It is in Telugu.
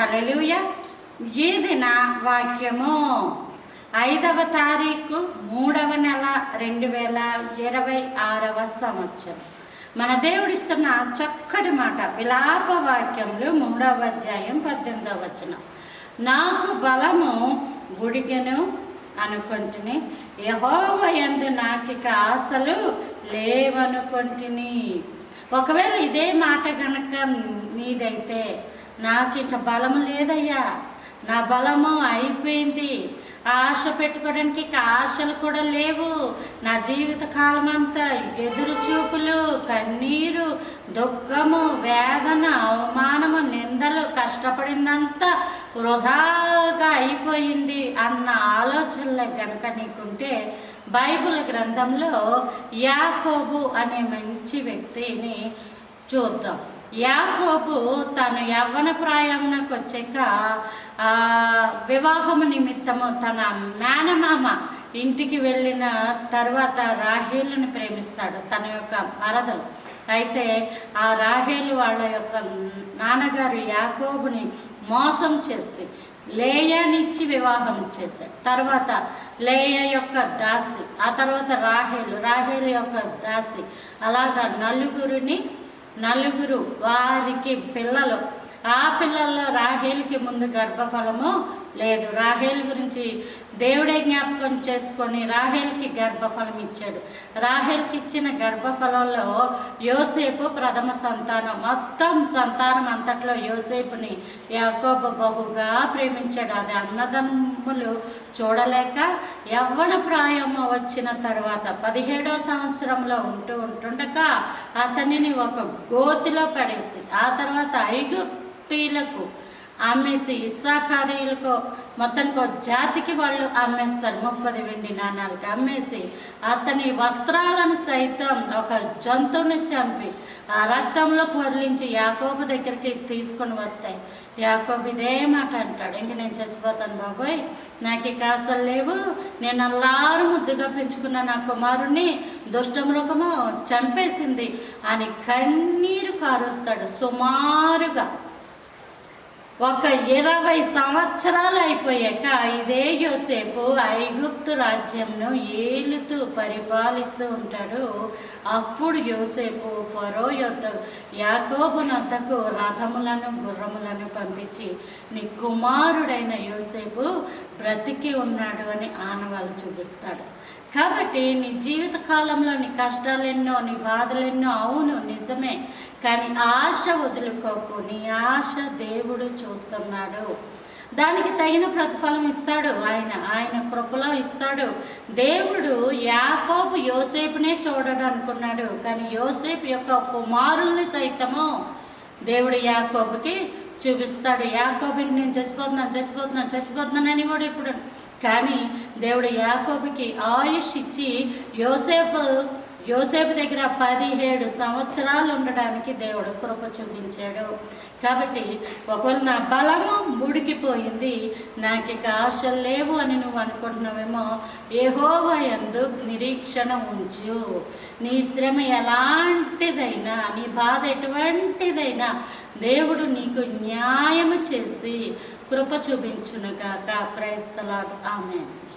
హల్లెలూయా. ఇది నా వాక్యము. 5వ తారీఖు 3వ నెల 2026వ సంవత్సరం. మన దేవుడిస్తున్న చక్కటి మాట విలాప వాక్యంలో 3వ అధ్యాయం 18వ వచనం. నాకు బలము గుడిగెను అనుకొంటిని, యెహోవా యందు నాకిక ఆశలు లేవనుకొంటిని. ఒకవేళ ఇదే మాట కనుక నీదైతే, నాకిక బలము లేదయ్యా, నా బలము అయిపోయింది, ఆశ పెట్టుకోవడానికి ఇక ఆశలు కూడా లేవు, నా జీవిత కాలం అంతా ఎదురు చూపులు, కన్నీరు, దుఃఖము, వేదన, అవమానము, నిందలు, కష్టపడిందంతా వృధాగా అయిపోయింది అన్న ఆలోచనలు కనుక నీకుంటే, బైబిల్ గ్రంథంలో యాకోబు అనే మంచి వ్యక్తిని చూద్దాం. యాకోబు తను యవ్వన ప్రాయంలోకి వచ్చాక వివాహము నిమిత్తము తన మేనమామ ఇంటికి వెళ్ళిన తర్వాత రాహేలుని ప్రేమిస్తాడు, తన యొక్క మరదలు. అయితే ఆ రాహేలు వాళ్ళ యొక్క నాన్నగారు యాకోబుని మోసం చేసి లేయానిచ్చి వివాహం చేశాడు. తర్వాత లేయ యొక్క దాసి, ఆ తర్వాత రాహేలు యొక్క దాసి, అలాగా నలుగురు వారికి పిల్లలు. ఆ పిల్లల్లో రాహేలుకి ముందు గర్భఫలము లేదు. రాహేలు గురించి దేవుడే జ్ఞాపకం చేసుకొని రాహేలుకి గర్భఫలం ఇచ్చాడు. రాహేలుకి ఇచ్చిన గర్భఫలంలో యోసేపు ప్రథమ సంతానం. మొత్తం సంతానం అంతట్లో యోసేపుని యాకోబు బహుగా ప్రేమించాడు. అది అన్నదమ్ములు చూడలేక యవ్వన ప్రాయము వచ్చిన తర్వాత 17వ సంవత్సరంలో ఉంటుండగా అతనిని ఒక గోతిలో పడేసి, ఆ తర్వాత ఐగుప్తీయులకు అమ్మేసి, ఇస్సాకారీలకు మొత్తానికి జాతికి వాళ్ళు అమ్మేస్తారు. 30 వెండి నాణాలకి అమ్మేసి అతని వస్త్రాలను సైతం ఒక జంతువుని చంపి ఆ రక్తంలో పొర్లించి యాకోబు దగ్గరికి తీసుకొని వస్తాయి. యాకోబు ఇదే మాట అంటాడు, ఇంక నేను చచ్చిపోతాను బాబోయ్, నాకు ఇక ఆశలు లేవు, నేను అల్లారు ముద్దుగా పెంచుకున్న నా కుమారుణ్ణి దుష్టమృగము చంపేసింది అని కన్నీరు కారుస్తాడు. సుమారుగా ఒక 20 సంవత్సరాలు అయిపోయాక ఇదే యోసేపు ఐగుప్తు రాజ్యంను ఏలుతూ పరిపాలిస్తూ ఉంటాడు. అప్పుడు యోసేపు ఫరో యొద్ద యాకోబునొద్దకు రథములను గుర్రములను పంపించి, నీ కుమారుడైన యోసేపు బ్రతికి ఉన్నాడు అని ఆనవాళ్ళు చూపిస్తాడు. కాబట్టి నీ జీవిత కాలంలో నీ కష్టాలెన్నో, నీ బాధలెన్నో, అవును నిజమే, కానీ ఆశ వదులుకోకు. నీ ఆశ దేవుడు చూస్తున్నాడు, దానికి తగిన ప్రతిఫలం ఇస్తాడు. ఆయన కృపలో ఇస్తాడు. దేవుడు యాకోబు యోసేపునే చూడడు అనుకున్నాడు, కానీ యోసేపు యొక్క కుమారుల్ని సైతము దేవుడు యాకోబుకి చూపిస్తాడు. యాకోబుని నేను చచ్చిపోతున్నానని కూడా ఇప్పుడు, కానీ దేవుడు యాకోబుకి ఆయుష్ ఇచ్చి యోసేపు దగ్గర 17 సంవత్సరాలు ఉండడానికి దేవుడు కృప చూపించాడు. కాబట్టి ఒకవేళ నా బలము ఉడికిపోయింది, నాకు ఇక ఆశలు లేవు అని నువ్వు అనుకుంటున్నావేమో, యెహోవా యందు నిరీక్షణ ఉంచు. నీ శ్రమ ఎలాంటిదైనా, నీ బాధ ఎటువంటిదైనా దేవుడు నీకు న్యాయము చేసి కృప చూపించునుగాక. Praise the lord. ఆమేన్.